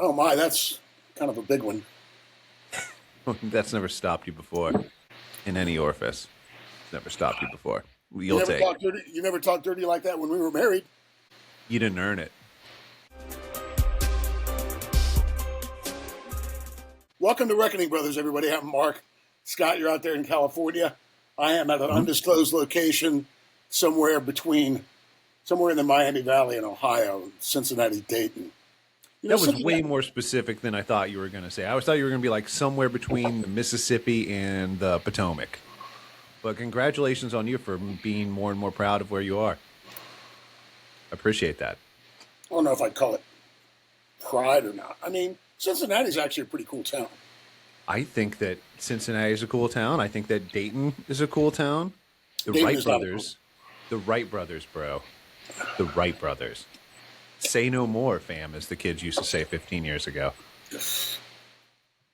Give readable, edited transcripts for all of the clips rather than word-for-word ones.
Oh my, that's kind of a big one. That's never stopped you before in any orifice. It's never stopped you before. You You'll never take it. talked dirty. You never talked dirty like that when we were married. You didn't earn it. Welcome to Reckoning Brothers, everybody. I'm Mark. Scott, you're out there in California. I am at an undisclosed location somewhere in the Miami Valley in Ohio, Cincinnati, Dayton. That was way more specific than I thought you were going to say. I thought you were going to be like somewhere between the Mississippi and the Potomac. But congratulations on you for being more and more proud of where you are. I appreciate that. I don't know if I'd call it pride or not. I mean, Cincinnati's actually a pretty cool town. I think that Cincinnati is a cool town. I think that Dayton is a cool town. The Wright brothers. The Wright brothers, bro. The Wright brothers. Say no more, fam, as the kids used to say 15 years ago.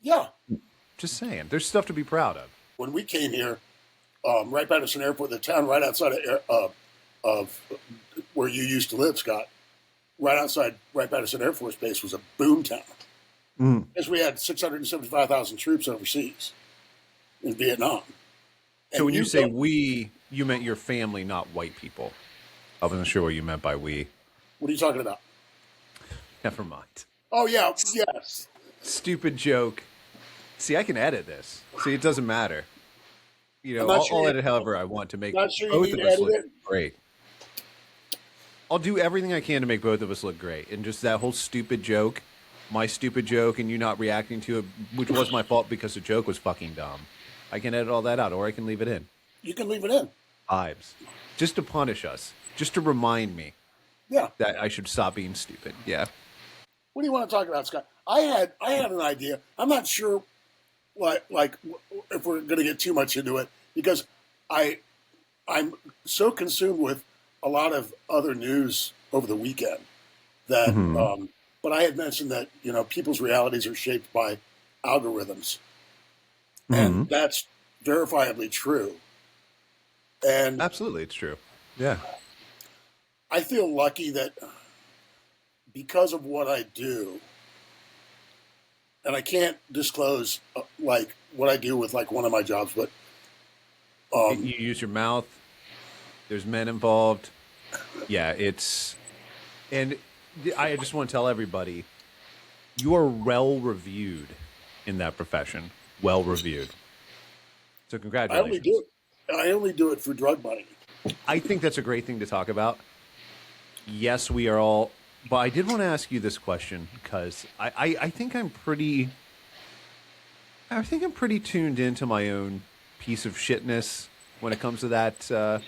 Yeah. Just saying. There's stuff to be proud of. When we came here, Wright-Patterson Airport, the town right outside of where you used to live, Scott, right outside Wright-Patterson Air Force Base was a boom town. Because we had 675,000 troops overseas in Vietnam. And so when you say we, you meant your family, not white people. I wasn't sure what you meant by we. What are you talking about? Never mind. Oh, yeah. Yes. Stupid joke. See, I can edit this. See, it doesn't matter. You know, I'll edit however I want to make both of us look great. I'll do everything I can to make both of us look great. And just that whole stupid joke, my stupid joke, and you not reacting to it, which was my fault because the joke was fucking dumb. I can edit all that out, or I can leave it in. You can leave it in. Vibes. Just to punish us. Just to remind me. Yeah. That I should stop being stupid. Yeah. What do you want to talk about, Scott? I had an idea. I'm not sure like if we're going to get too much into it because I'm so consumed with a lot of other news over the weekend that but I had mentioned that, you know, people's realities are shaped by algorithms. And that's verifiably true. And absolutely, it's true. Yeah. I feel lucky that because of what I do, and I can't disclose like what I do with like one of my jobs, but you use your mouth. There's men involved. Yeah, and I just want to tell everybody, you are well reviewed in that profession. Well reviewed. So congratulations. I only do it for drug money. I think that's a great thing to talk about. Yes, we are all, but I did want to ask you this question because I think I'm pretty tuned into my own piece of shitness when it comes to that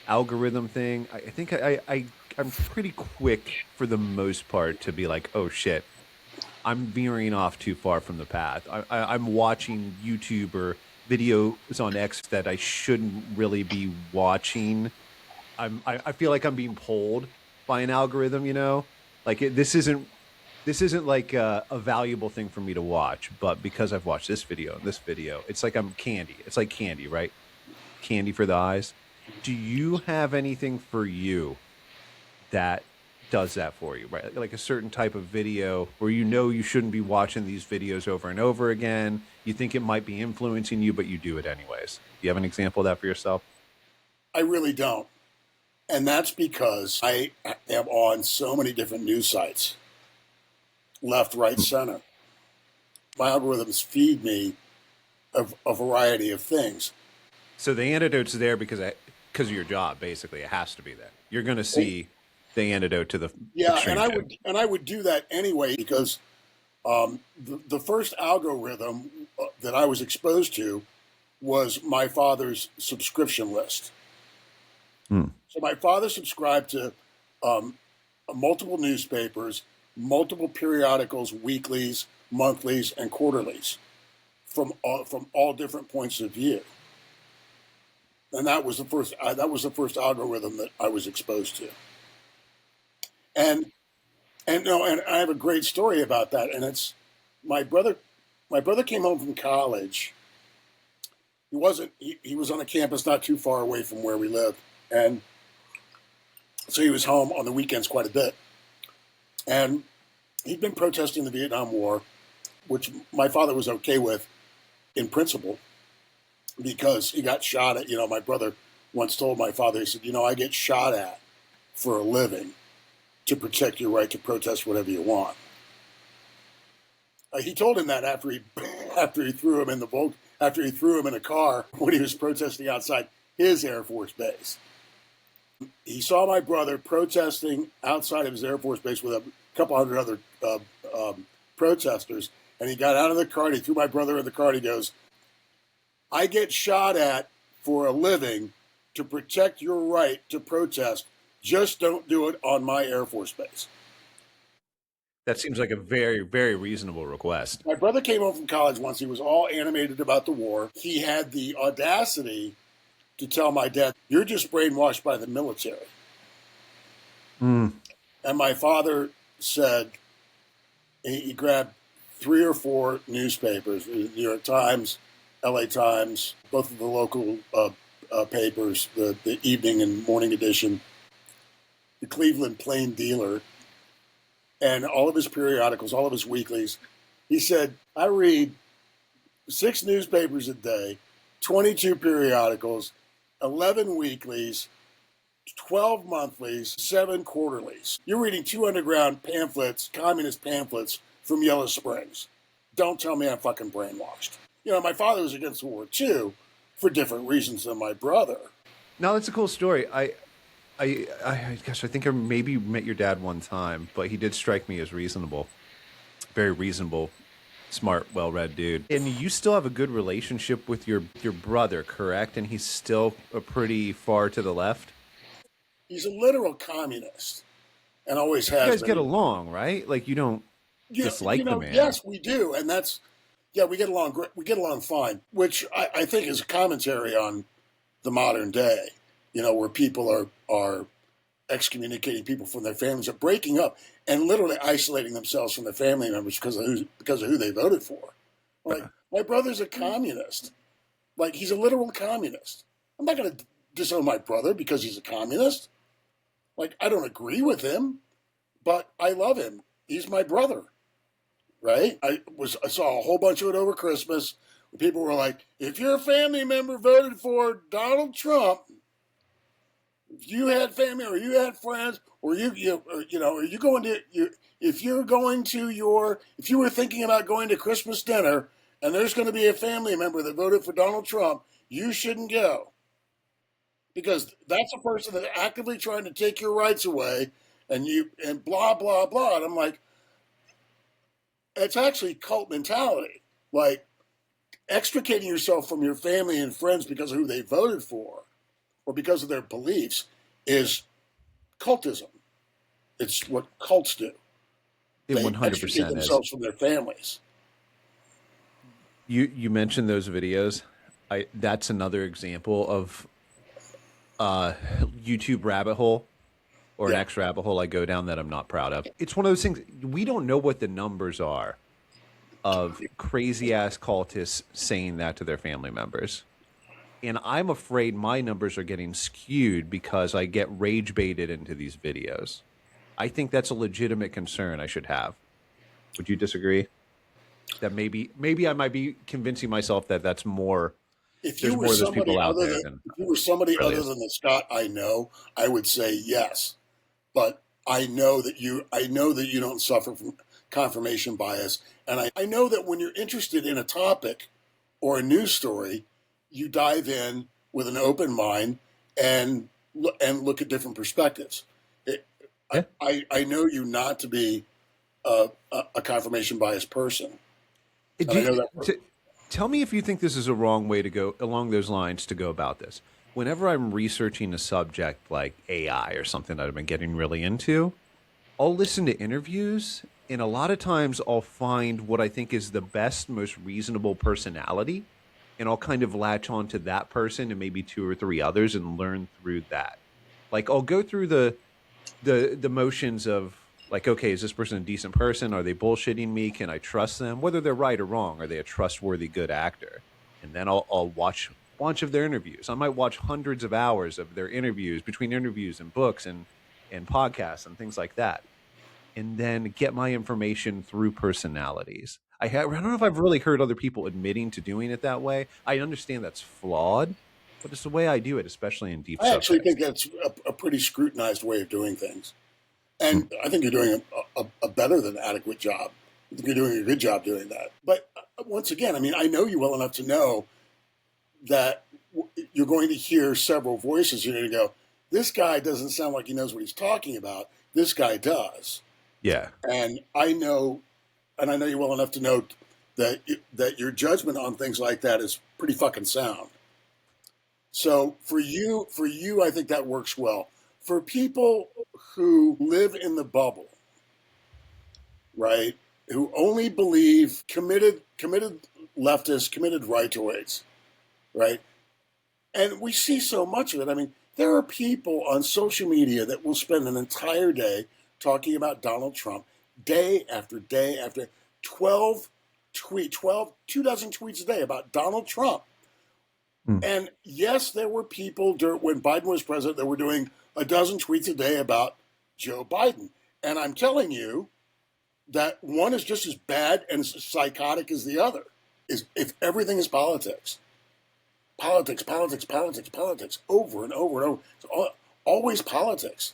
algorithm thing. I think I'm pretty quick for the most part to be like, oh shit, I'm veering off too far from the path. I'm watching YouTube or videos on X that I shouldn't really be watching. I feel like I'm being pulled by an algorithm, you know, like this isn't like a valuable thing for me to watch, but because I've watched this video and this video, it's like I'm candy. It's like candy, right? Candy for the eyes. Do you have anything for you that does that for you, right? Like a certain type of video where you know you shouldn't be watching these videos over and over again. You think it might be influencing you, but you do it anyways. Do you have an example of that for yourself? I really don't. And that's because I am on so many different news sites, left, right, center. My algorithms feed me a variety of things. So the antidote's there because of your job, basically. It has to be there. You're going to see the antidote to the and I would do that anyway because the first algorithm that I was exposed to was my father's subscription list. So my father subscribed to multiple newspapers, multiple periodicals, weeklies, monthlies, and quarterlies from all different points of view. And that was the first algorithm that I was exposed to. And I have a great story about that. And it's my brother came home from college. He was on a campus not too far away from where we lived. And so he was home on the weekends quite a bit. And He'd been protesting the Vietnam War, which my father was okay with in principle because he got shot at. My brother once told my father, he said, I get shot at for a living to protect your right to protest whatever you want. He told him that after he threw him in a car when he was protesting outside his Air Force base. He saw my brother protesting outside of his Air Force base with a couple hundred other protesters, and he got out of the car, and he threw my brother in the car, and he goes, I get shot at for a living to protect your right to protest. Just don't do it on my Air Force base. That seems like a very, very reasonable request. My brother came home from college once. He was all animated about the war. He had the audacity to tell my dad, you're just brainwashed by the military. Mm. And my father said, he grabbed 3 or 4 newspapers, the New York Times, LA Times, both of the local papers, the evening and morning edition, the Cleveland Plain Dealer, and all of his periodicals, all of his weeklies. He said, I read 6 newspapers a day, 22 periodicals, 11 weeklies, 12 monthlies, 7 quarterlies. You're reading 2 underground pamphlets, communist pamphlets from Yellow Springs. Don't tell me I'm fucking brainwashed. My father was against the war too, for different reasons than my brother. No, that's a cool story. I gosh, I think I maybe met your dad one time, but he did strike me as reasonable. Very reasonable, smart, well-read dude. And you still have a good relationship with your brother, correct? And he's still a pretty far to the left? He's a literal communist and always has You guys been. get along, right? Like, you don't dislike the man. Yes, we do. And we get along great. We get along fine, which I think is a commentary on the modern day, where people are excommunicating people from their families, are breaking up and literally isolating themselves from their family members because of who they voted for. Like, my brother's a communist. Like, he's a literal communist. I'm not going to disown my brother because he's a communist. Like, I don't agree with him, but I love him. He's my brother, right? I saw a whole bunch of it over Christmas. Where people were like, if your family member voted for Donald Trump, if you had family or you had friends, or if you were thinking about going to Christmas dinner and there's going to be a family member that voted for Donald Trump, you shouldn't go. Because that's a person that's actively trying to take your rights away, and blah, blah, blah. And I'm like, it's actually cult mentality. Like, extricating yourself from your family and friends because of who they voted for or because of their beliefs is cultism. It's what cults do. It They 100% extricate themselves from their families. You mentioned those videos. That's another example of YouTube rabbit hole or an X rabbit hole I go down that I'm not proud of. It's one of those things, we don't know what the numbers are of crazy ass cultists saying that to their family members. And I'm afraid my numbers are getting skewed because I get rage baited into these videos. I think that's a legitimate concern I should have. Would you disagree? That maybe I might be convincing myself that that's more. If There's you were more of those people somebody out other there than than if you were somebody really other is. than the Scott I know, I would say yes. But I know that you don't suffer from confirmation bias, and I know that when you're interested in a topic or a news story, you dive in with an open mind and look at different perspectives. Yeah. I know you not to be a confirmation bias person. And I know that. Tell me if you think this is a wrong way to go along those lines to go about this. Whenever I'm researching a subject like AI or something that I've been getting really into, I'll listen to interviews, and a lot of times I'll find what I think is the best, most reasonable personality, and I'll kind of latch on to that person and maybe 2 or 3 others and learn through that. Like, I'll go through the motions of, like, okay, is this person a decent person? Are they bullshitting me? Can I trust them? Whether they're right or wrong, are they a trustworthy, good actor? And then I'll watch a bunch of their interviews. I might watch hundreds of hours of their interviews, between interviews and books and podcasts and things like that. and then get my information through personalities. I don't know if I've really heard other people admitting to doing it that way. I understand that's flawed, but it's the way I do it, especially in deep I actually subtext. think that's a pretty scrutinized way of doing things. Hmm. And I think you're doing a better than adequate job. I think you're doing a good job doing that. But once again, I mean, I know you well enough to know that you're going to hear several voices. You're going to go, this guy doesn't sound like he knows what he's talking about. This guy does. Yeah. And I know you well enough to know that your judgment on things like that is pretty fucking sound. So for you, I think that works well. For people who live in the bubble, right? Who only believe committed leftists, committed rightoids, right? And we see so much of it. I mean, there are people on social media that will spend an entire day talking about Donald Trump, day after day after 2 dozen tweets a day about Donald Trump. Hmm. And yes, there were people when Biden was president that were doing a dozen tweets a day about Joe Biden. And I'm telling you that one is just as bad and as psychotic as the other. Is if everything is politics, politics, politics, politics, politics, over and over and over. It's always politics.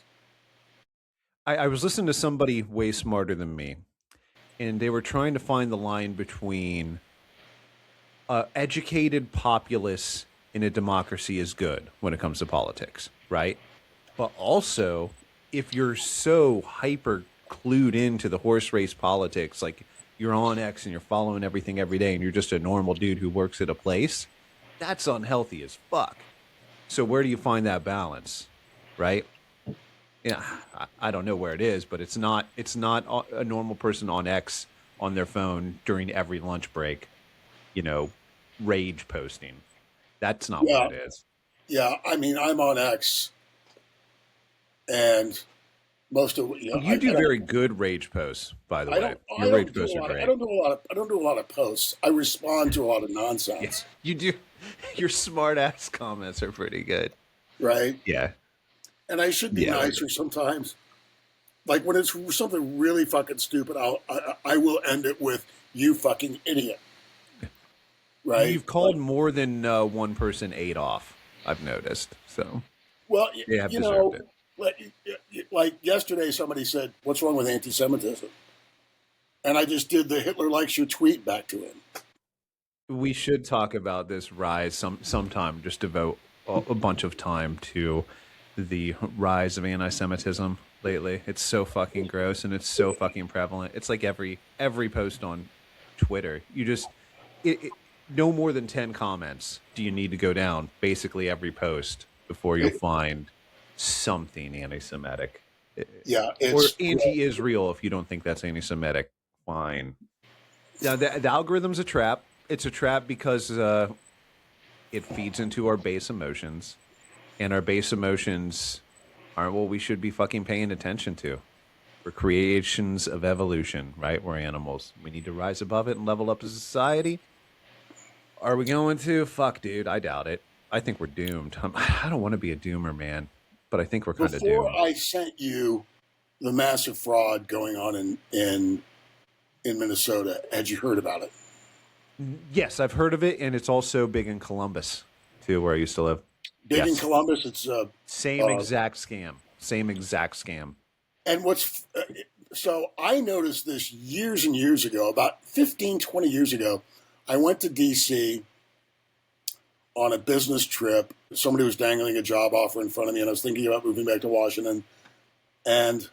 I was listening to somebody way smarter than me, and they were trying to find the line between educated populace in a democracy is good when it comes to politics, right? But also, if you're so hyper clued into the horse race politics, like you're on X and you're following everything every day and you're just a normal dude who works at a place, that's unhealthy as fuck. So where do you find that balance, right? Yeah, I don't know where it is, but it's not a normal person on X on their phone during every lunch break, you know, rage posting. That's not what Yeah, it is. yeah. I mean, I'm on X, and most of Oh, you do very good rage posts, by the way. I Your rage don't do a posts are lot of great. I don't do a lot of posts. I respond to a lot of Yeah, nonsense, you do. Your smart ass comments are pretty good. right? Yeah, And I should be yeah, they're nicer sometimes. Like when it's something really fucking stupid, I will end it with "you fucking idiot," right? You've called more than one person Adolf, I've noticed. So Well, they have you deserved know, it. like yesterday, somebody said, "What's wrong with anti-Semitism?" And I just did the "Hitler likes your" tweet back to him. We should talk about this rise sometime. Just devote a bunch of time to the rise of anti-Semitism lately. It's so fucking gross and it's so fucking prevalent. It's like every post on Twitter. You just no more than 10 comments do you need to go down basically every post before you'll find something anti-Semitic Yeah, or it's anti-Israel if you don't think that's anti-Semitic. Fine. Now the algorithm's a trap. It's a trap because it feeds into our base emotions, and our base emotions aren't what we should be fucking paying attention to. We're creations of evolution, right? We're animals. We need to rise above it and level up as a society. Are we going to? Fuck, dude. I doubt it. I think we're doomed. I don't want to be a doomer, man, but I think we're kind of before doomed. I sent you the massive fraud going on in Minnesota. Had you heard about it? Yes, I've heard of it, and it's also big in Columbus, too, where I used to live. Big in Yes. Columbus. It's Same exact scam. Same exact scam. and what's so I noticed this years and years ago, about 15, 20 years ago. I went to D.C. on a business trip. Somebody was dangling a job offer in front of me, and I was thinking about moving back to Washington. And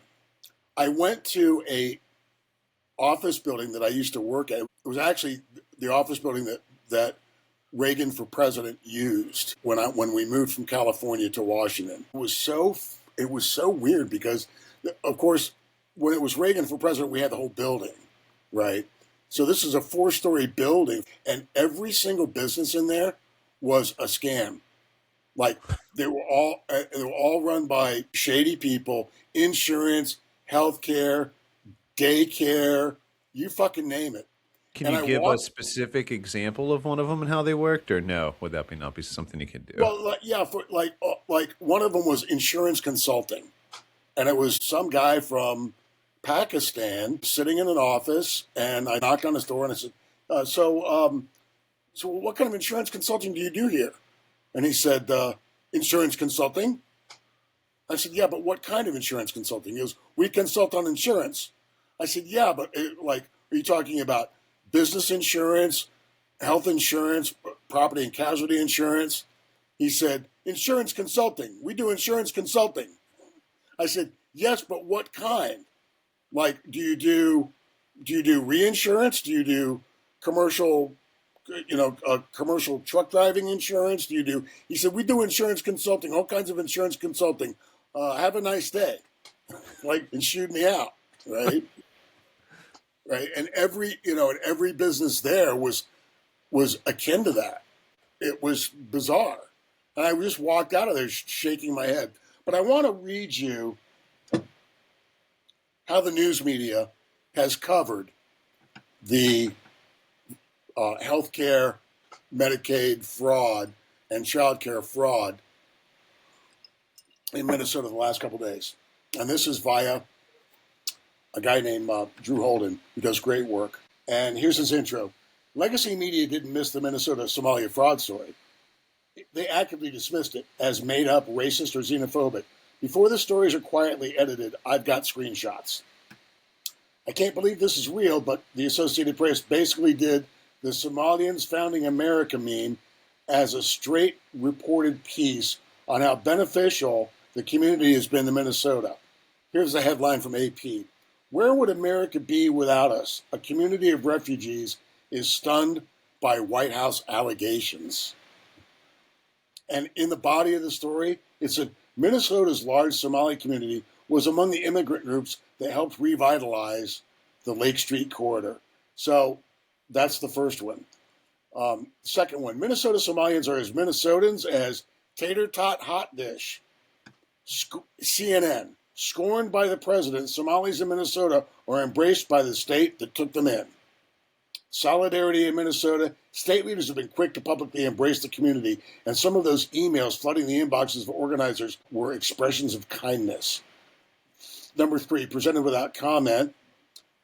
I went to a office building that I used to work at. It was actually the office building that Reagan for president used when we moved from California to Washington. It was so weird because, of course, when it was Reagan for president, we had the whole building, right? So this is a 4-story building, and every single business in there was a scam. Like they were all run by shady people, insurance, healthcare, daycare, you fucking name it. Can And you I give a walked, specific example of one of them and how they worked, or no? Would that not be something you could do? well, yeah, for like one of them was insurance consulting, and it was some guy from Pakistan, sitting in an office, and I knocked on his door and I said, so what kind of insurance consulting do you do here? And he said, insurance consulting. I said, yeah, but what kind of insurance consulting? He goes, we consult on insurance. I said, yeah, but are you talking about business insurance, health insurance, property and casualty insurance? He said, insurance consulting. We do insurance consulting. I said, yes, but what kind? Like, do you do reinsurance? Do you do commercial, commercial truck driving insurance? Do you do? He said, we do insurance consulting, all kinds of insurance consulting. Have a nice day. And shooed me out, right? Right. And every business there was akin to that. It was bizarre. And I just walked out of there shaking my head. But I want to read you how the news media has covered the healthcare, Medicaid fraud, and child care fraud in Minnesota the last couple of days. And this is via a guy named Drew Holden, who does great work. And here's his intro. Legacy media didn't miss the Minnesota Somalia fraud story. They actively dismissed it as made up, racist, or xenophobic. Before the stories are quietly edited, I've got screenshots. I can't believe this is real, but the Associated Press basically did the Somalians founding America meme as a straight reported piece on how beneficial the community has been to Minnesota. Here's the headline from AP. Where would America be without us? A community of refugees is stunned by White House allegations. And in the body of the story, it said Minnesota's large Somali community was among the immigrant groups that helped revitalize the Lake Street corridor. So that's the first one. Second one, Minnesota Somalians are as Minnesotans as tater tot hot dish. CNN, scorned by the president, Somalis in Minnesota are embraced by the state that took them in. Solidarity in Minnesota, state leaders have been quick to publicly embrace the community, and some of those emails flooding the inboxes of organizers were expressions of kindness. Number 3, presented without comment,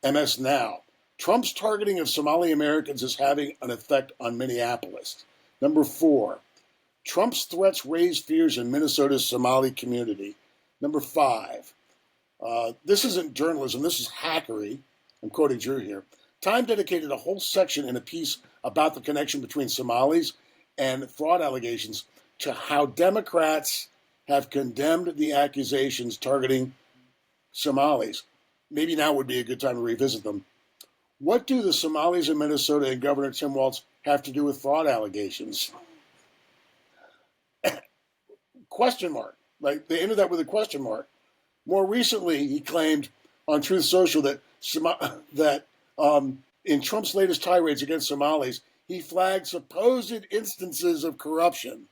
MS Now. Trump's targeting of Somali Americans is having an effect on Minneapolis. Number 4, Trump's threats raise fears in Minnesota's Somali community. Number 5, this isn't journalism, this is hackery. I'm quoting Drew here. Time dedicated a whole section in a piece about the connection between Somalis and fraud allegations to how Democrats have condemned the accusations targeting Somalis. Maybe now would be a good time to revisit them. What do the Somalis in Minnesota and Governor Tim Walz have to do with fraud allegations? Question mark. Like they ended that with a question mark. More recently, he claimed on Truth Social that in Trump's latest tirades against Somalis, he flagged supposed instances of corruption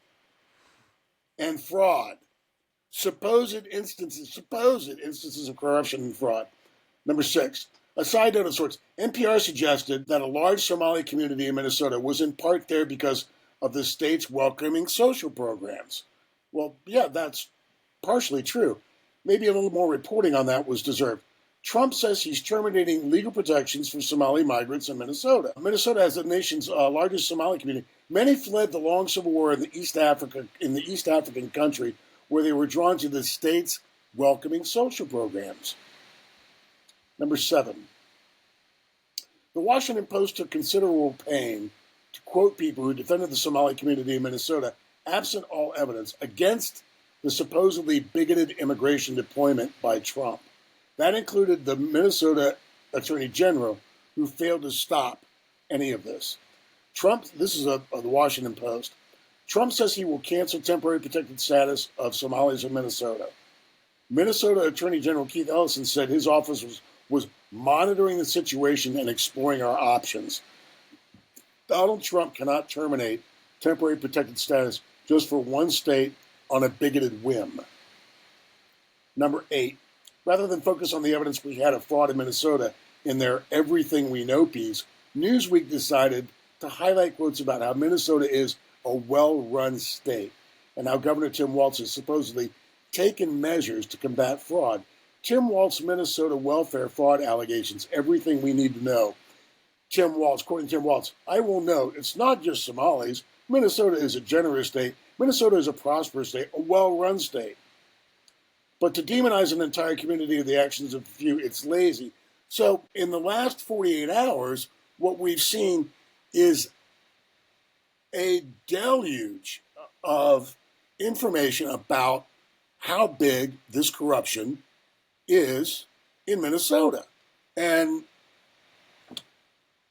and fraud. Supposed instances of corruption and fraud. Number 6, a side note of sorts. NPR suggested that a large Somali community in Minnesota was in part there because of the state's welcoming social programs. Well, yeah, that's partially true. Maybe a little more reporting on that was deserved. Trump says he's terminating legal protections for Somali migrants in Minnesota. Minnesota has the nation's largest Somali community. Many fled the long civil war in the East African country, where they were drawn to the state's welcoming social programs. Number 7, the Washington Post took considerable pain to quote people who defended the Somali community in Minnesota, absent all evidence, against the supposedly bigoted immigration deployment by Trump. That included the Minnesota Attorney General, who failed to stop any of this. Trump, this is the Washington Post, Trump says he will cancel temporary protected status of Somalis in Minnesota. Minnesota Attorney General Keith Ellison said his office was monitoring the situation and exploring our options. Donald Trump cannot terminate temporary protected status just for one state on a bigoted whim. Number 8, rather than focus on the evidence we had of fraud in Minnesota in their Everything We Know piece, Newsweek decided to highlight quotes about how Minnesota is a well-run state and how Governor Tim Walz has supposedly taken measures to combat fraud. Tim Walt's Minnesota welfare fraud allegations, everything we need to know. Tim Waltz, quoting Tim Waltz, I will note, it's not just Somalis. Minnesota is a generous state. Minnesota is a prosperous state, a well-run state. But to demonize an entire community of the actions of a few, it's lazy. So in the last 48 hours, what we've seen is a deluge of information about how big this corruption is in Minnesota. And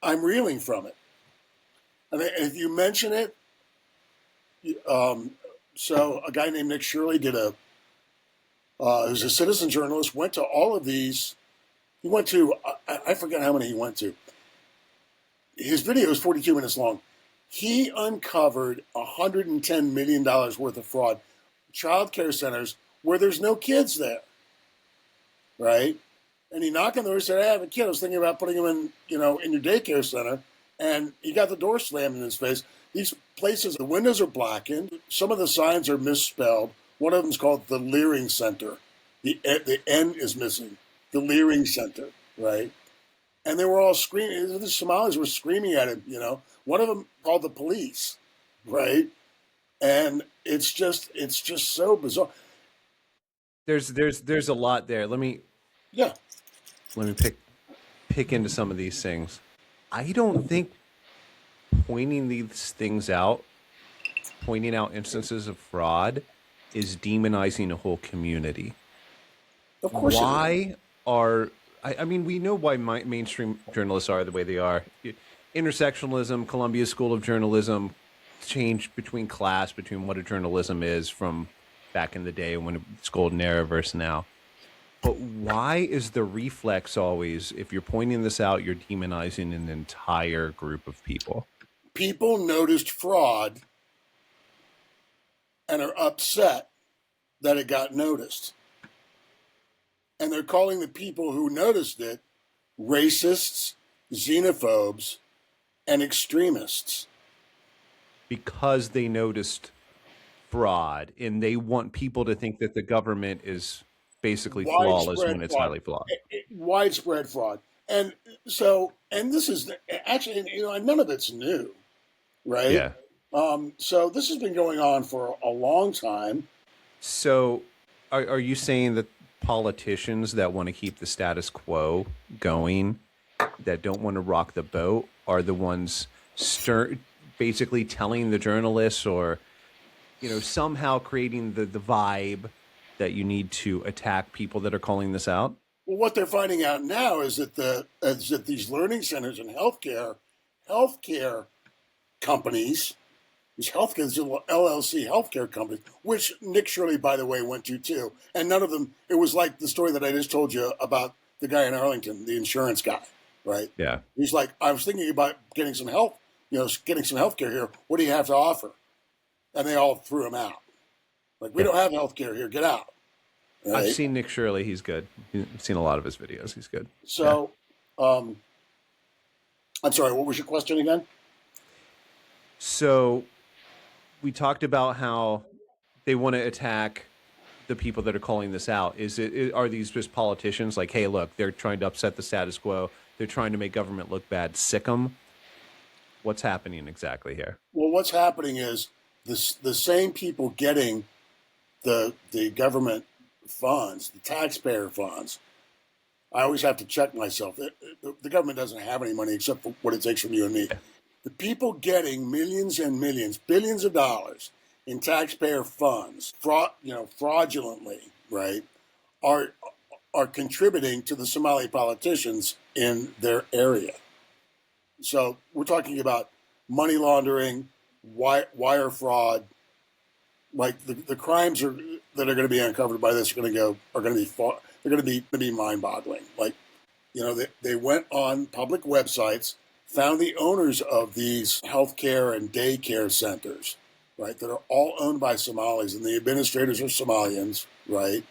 I'm reeling from it. And if you mention it, so a guy named Nick Shirley who's a citizen journalist, went to all of these. He went to, I forget how many he went to. His video is 42 minutes long. He uncovered $110 million worth of fraud, child care centers where there's no kids there, right? And he knocked on the door and said, I have a kid. I was thinking about putting him in your daycare center. And he got the door slammed in his face. These places, the windows are blackened. Some of the signs are misspelled. One of them's called the Leering Center. The N is missing. The Leering Center, right? And they were all screaming. The Somalis were screaming at him, One of them called the police, right? And it's just so bizarre. There's a lot there. Let me pick into some of these things. I don't think pointing these things out, pointing out instances of fraud, is demonizing a whole community. Of course. Why I mean, we know why mainstream journalists are the way they are. Intersectionalism, Columbia School of Journalism, changed between what a journalism is from back in the day when it's golden era versus now. But why is the reflex always, if you're pointing this out, you're demonizing an entire group of people? People noticed fraud and are upset that it got noticed. And they're calling the people who noticed it racists, xenophobes, and extremists. Because they noticed fraud, and they want people to think that the government is basically flawless when it's highly flawed. Widespread fraud. And this is actually, none of it's new, right? Yeah. So this has been going on for a long time. So are you saying that politicians that want to keep the status quo going, that don't want to rock the boat, are the ones basically telling the journalists or, somehow creating the vibe that you need to attack people that are calling this out? Well, what they're finding out now is that these learning centers and healthcare companies, these LLC healthcare companies, which Nick Shirley, by the way, went to too, and none of them. It was like the story that I just told you about the guy in Arlington, the insurance guy, right? Yeah. He's like, I was thinking about getting some help, getting some healthcare here. What do you have to offer? And they all threw him out. Like, we don't have healthcare here. Get out. Right? I've seen Nick Shirley. He's good. I've seen a lot of his videos. He's good. So, I'm sorry, what was your question again? So we talked about how they want to attack the people that are calling this out. Are these just politicians like, hey, look, they're trying to upset the status quo. They're trying to make government look bad. Sick 'em. What's happening exactly here? Well, what's happening is the same people getting the government funds, the taxpayer funds. I always have to check myself. The government doesn't have any money except for what it takes from you and me. The people getting millions and millions, billions of dollars in taxpayer funds, fraudulently, right, are contributing to the Somali politicians in their area. So we're talking about money laundering, wire fraud. Like the crimes that are going to be uncovered by this are going to be mind-boggling. Like, they went on public websites, found the owners of these healthcare and daycare centers, right, that are all owned by Somalis, and the administrators are Somalians, right?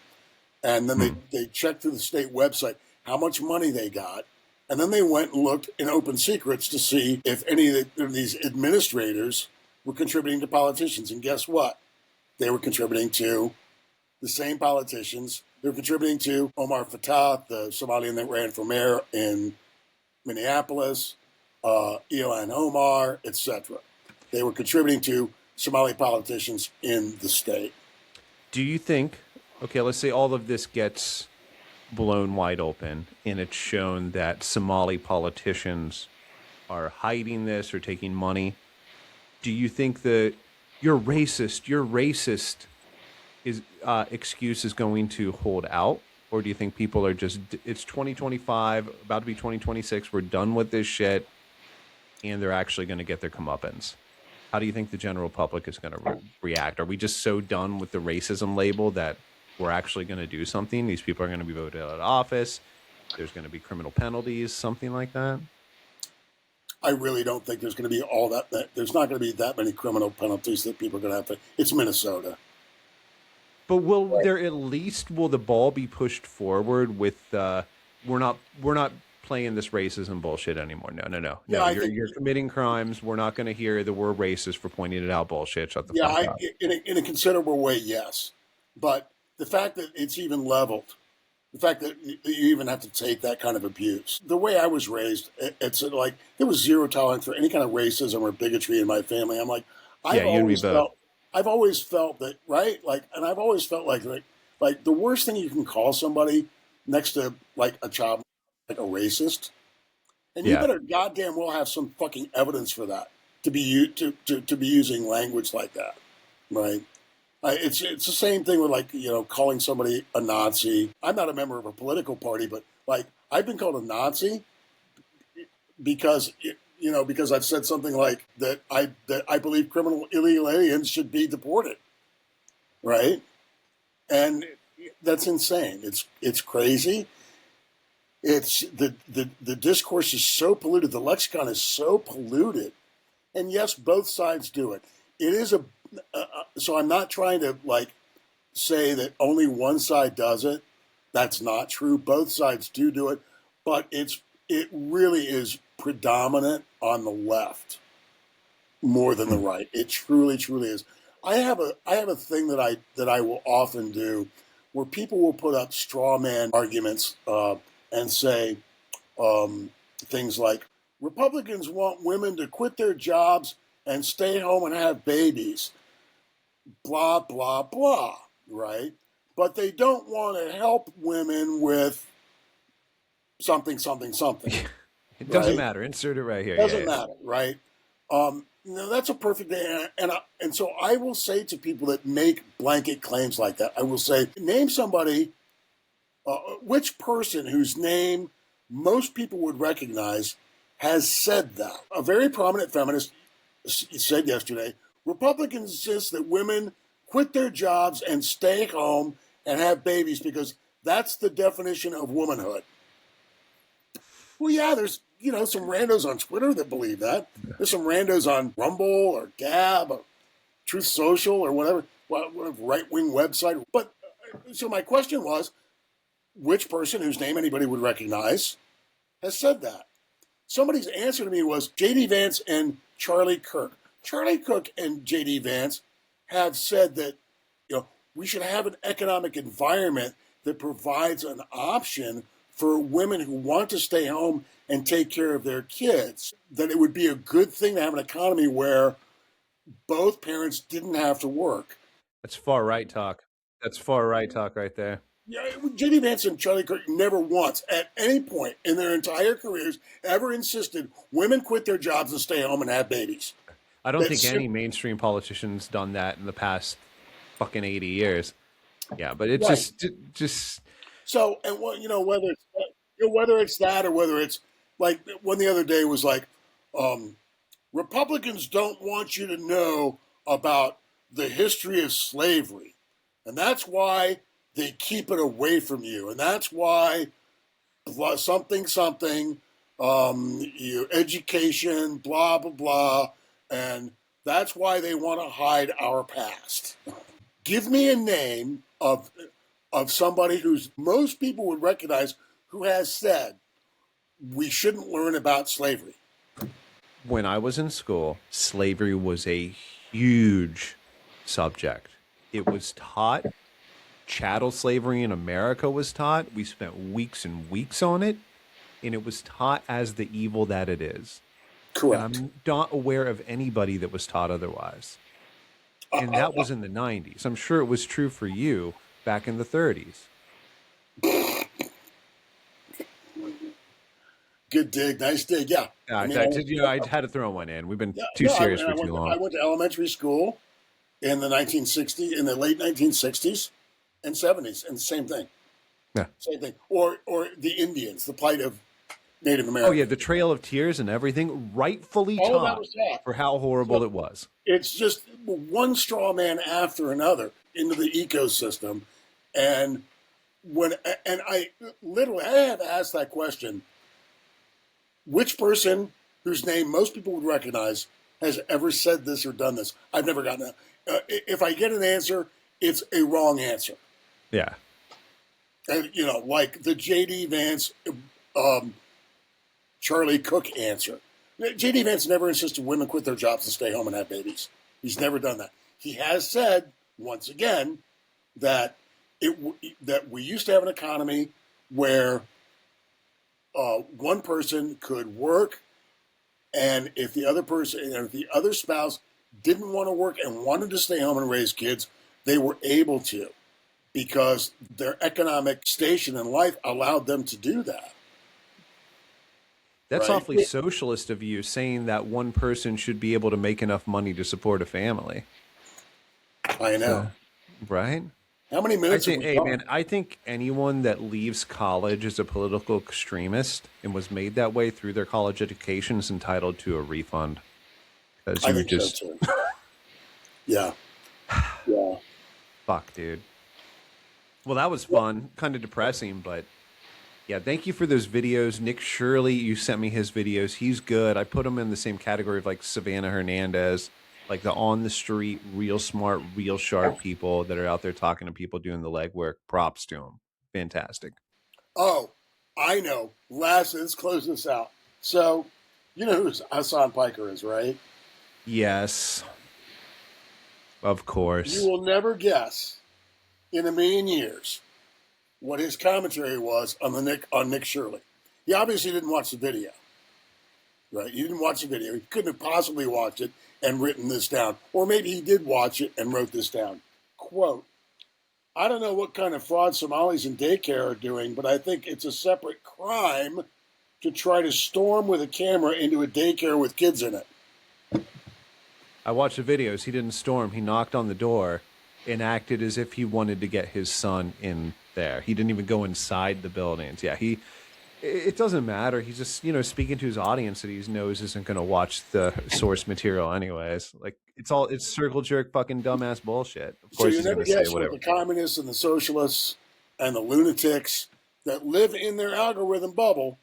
And then they checked through the state website how much money they got, and then they went and looked in open secrets to see if any of these administrators were contributing to politicians. And guess what? They were contributing to the same politicians They're contributing to Omar Fattah, the Somalian that ran for mayor in Minneapolis, Ilhan Omar, etc. They were contributing to Somali politicians in the state. Do you think, okay, let's say all of this gets blown wide open and it's shown that Somali politicians are hiding this or taking money. Do you think that you're racist is excuse is going to hold out? Or do you think people are just, it's 2025, about to be 2026, we're done with this shit, and they're actually going to get their comeuppance? How do you think the general public is going to react? Are we just so done with the racism label that we're actually going to do something? These people are going to be voted out of office. There's going to be criminal penalties, something like that. I really don't think there's going to be all that. There's not going to be that many criminal penalties that people are going to have to. It's Minnesota. But will there at least will the ball be pushed forward with we're not playing this racism bullshit anymore. No. Yeah, You're committing crimes. We're not going to hear the word racist for pointing it out. Bullshit. Shut the yeah, fuck up. in a considerable way, yes. But the fact that it's even leveled, the fact that you even have to take that kind of abuse. The way I was raised, it's like there was zero tolerance for any kind of racism or bigotry in my family. I'm like, Yeah, you and me both. I've always felt that, right? Like, and I've always felt like the worst thing you can call somebody next to like a child, like a racist, and you Yeah. better goddamn well have some fucking evidence for that to be to be using language like that, right? It's the same thing with calling somebody a Nazi. I'm not a member of a political party, but like I've been called a Nazi because because I've said something like that I believe criminal illegal aliens should be deported, right? And that's insane. It's crazy. It's the discourse is so polluted. The lexicon is so polluted, and yes, both sides do it. It is so I'm not trying to say that only one side does it. That's not true. Both sides do it, but it really is predominant on the left more than the right. It truly is. I have a thing that I will often do where people will put up straw man arguments and say things like Republicans want women to quit their jobs and stay home and have babies, blah blah blah, right? But they don't want to help women with something. It doesn't right? matter. Insert it right here. Doesn't Yeah. matter, right? That's a perfect day, and so I will say to people that make blanket claims like that, I will say, name somebody, which person whose name most people would recognize has said that. A very prominent feminist said yesterday, Republicans insist that women quit their jobs and stay home and have babies because that's the definition of womanhood. Well, yeah, there's some randos on Twitter that believe that. There's some randos on Rumble or Gab or Truth Social or whatever right-wing website. But so my question was, which person whose name anybody would recognize has said that? Somebody's answer to me was J.D. Vance and Charlie Kirk. Charlie Kirk and J.D. Vance have said that we should have an economic environment that provides an option for women who want to stay home and take care of their kids. That it would be a good thing to have an economy where both parents didn't have to work. That's far right talk. That's far right talk right there. Yeah, J.D. Vance and Charlie Kirk never once, at any point in their entire careers, ever insisted women quit their jobs and stay home and have babies. I don't think any mainstream politician's done that in the past fucking 80 years. Yeah, but it's right. just So, and whether it's that or whether it's like one the other day was like, Republicans don't want you to know about the history of slavery, and that's why they keep it away from you, and that's why something, education, blah blah blah, and that's why they want to hide our past. Give me a name of somebody who's most people would recognize who has said we shouldn't learn about slavery. When I was in school, slavery was a huge subject. It was taught chattel slavery in America was taught. We spent weeks and weeks on it, and it was taught as the evil that it is. And Correct. I'm not aware of anybody that was taught otherwise. And that was in the 90s. I'm sure it was true for you back in the 30s. Good dig, nice dig. Yeah, I mean, I had to throw one in. We've been yeah, too no, serious I for too went. I long. went to elementary school in the 1960s, in the late 1960s and 70s, and same thing, Yeah. same thing. Or the Indians, the plight of Native Oh yeah, Americans. the Trail of Tears and everything, rightfully All of that taught was taught. for how horrible So it was. it's just one straw man after another into the ecosystem, and when and I literally I have asked that question: which person whose name most people would recognize has ever said this or done this? I've never gotten that. If I get an answer, it's a wrong answer. Yeah. And, like the J.D. Vance, um, Charlie Cook answer. J.D. Vance never insisted women quit their jobs and stay home and have babies. He's never done that. He has said, once again, that that we used to have an economy where one person could work, and if the other spouse didn't want to work and wanted to stay home and raise kids, they were able to, because their economic station in life allowed them to do that. That's Right? awfully socialist of you, saying that one person should be able to make enough money to support a family. I know. Right? How many minutes have we Hey gone? man, I think anyone that leaves college as a political extremist and was made that way through their college education is entitled to a refund. Because I you think so just, too. Yeah. Yeah. fuck, dude. Well, that was fun. Kind of depressing, but yeah, thank you for those videos. Nick Shirley, you sent me his videos. He's good. I put him in the same category of like Savannah Hernandez, like the on the street, real smart, real sharp people that are out there talking to people doing the legwork. Props to them. Fantastic. Oh, I know. Let's close this out. So, you know who Hassan Piker is, right? Yes, of You course. will never guess in a million years what his commentary was on Nick Shirley. He obviously didn't watch the video, right? He didn't watch the video. He couldn't have possibly watched it and written this down. Or maybe he did watch it and wrote this down. Quote, I don't know what kind of fraud Somalis in daycare are doing, but I think it's a separate crime to try to storm with a camera into a daycare with kids in it. I watched the videos. He didn't storm. He knocked on the door and acted as if he wanted to get his son in there. He didn't even go inside the buildings. Yeah, it doesn't matter. He's just, speaking to his audience that he knows isn't going to watch the source material anyways. Like it's circle jerk fucking dumbass bullshit. Of So course you he's going never to say guess what whatever. the communists and the socialists and the lunatics that live in their algorithm bubble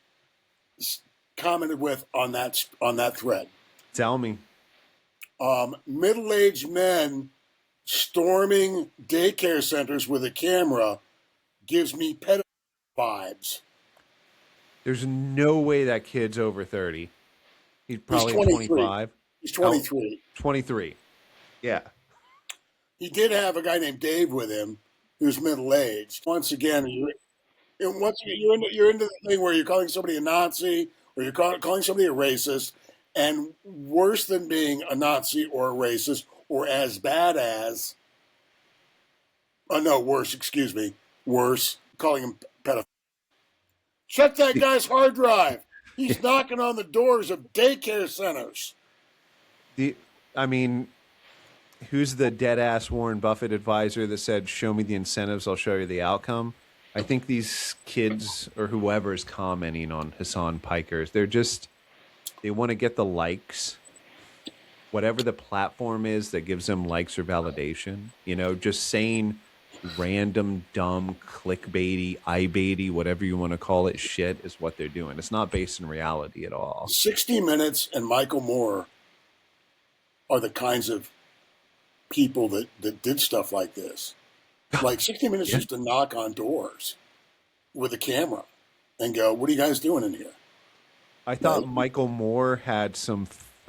commented with on that thread. Tell me. Middle-aged men storming daycare centers with a camera gives me pedophile vibes. There's no way that kid's over 30. He's He's probably 23. 25. He's How 23. 23. Yeah. He did have a guy named Dave with him who's middle-aged. Once again, you're into the thing where you're calling somebody a Nazi or you're calling somebody a racist, and worse than being a Nazi or a racist, or as bad as, no, worse, excuse me, worse, calling him pedophile. Check that guy's hard drive. He's knocking on the doors of daycare centers. The I mean, who's the dead ass Warren Buffett advisor that said, "Show me the incentives, I'll show you the outcome"? I think these kids or whoever is commenting on Hassan Pikers, they want to get the likes, whatever the platform is that gives them likes or validation. Just saying random, dumb, clickbaity, ibaity, whatever you want to call it, shit is what they're doing. It's not based in reality at all. 60 Minutes and Michael Moore are the kinds of people that did stuff like this. Like 60 Minutes Yeah. used to knock on doors with a camera and go, "What are you guys doing in here?" I thought Michael Moore had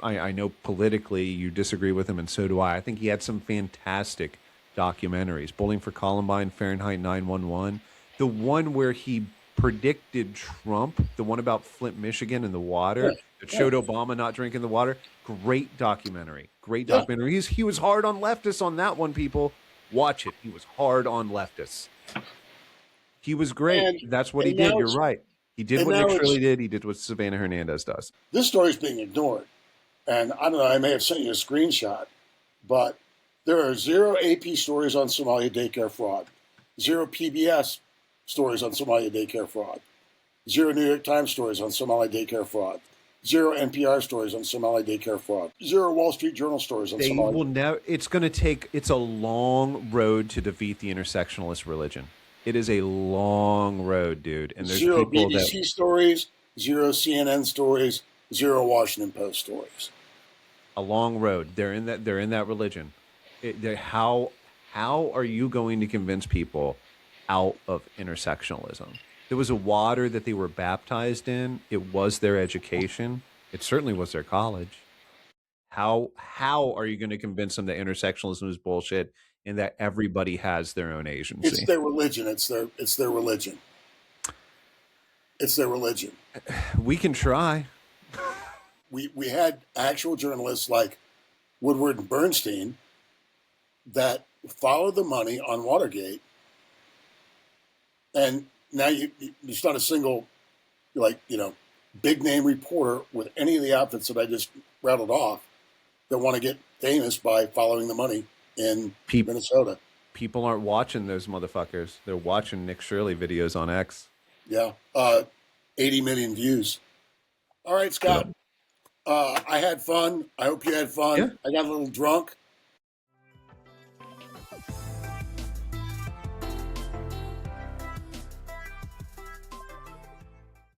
I know politically you disagree with him, and so do I. I think he had some fantastic documentaries. Bowling for Columbine, Fahrenheit 9/11, the one where he predicted Trump, the one about Flint, Michigan and the Yeah, water that yeah, showed Obama not drinking the water. Great documentary. Great yeah. documentary. He was hard on leftists on that one, people. Watch it. He was hard on leftists. He was great. And That's what he and did. now You're it's right. He did and what Nick now it's Shirley did. He did what Savannah Hernandez does. this story's being ignored. And I don't know. I may have sent you a screenshot, but there are zero AP stories on Somalia daycare fraud, zero PBS stories on Somalia daycare fraud, zero New York Times stories on Somalia daycare fraud, zero NPR stories on Somalia daycare fraud, zero Wall Street Journal stories on They will Somalia. never. It's going to take. It's a long road to defeat the intersectionalist religion. It is a long road, dude. And there's Zero people that BBC stories, zero CNN stories, zero Washington Post stories. a long road. They're in that. They're in that religion. How are you going to convince people out of intersectionalism? There was a water that they were baptized in. It was their education. It certainly was their college. How are you going to convince them that intersectionalism is bullshit and that everybody has their own It's agency? their religion. It's their religion. It's their religion. We can try. We had actual journalists like Woodward and Bernstein that followed the money on Watergate, and now it's not a single like big name reporter with any of the outfits that I just rattled off that want to get famous by following the money in Pe- Minnesota. People aren't watching those motherfuckers. They're watching Nick Shirley videos on X. Yeah, 80 million views. All right, Yep. Scott. I had fun. I hope you had Yeah. fun. I got a little drunk.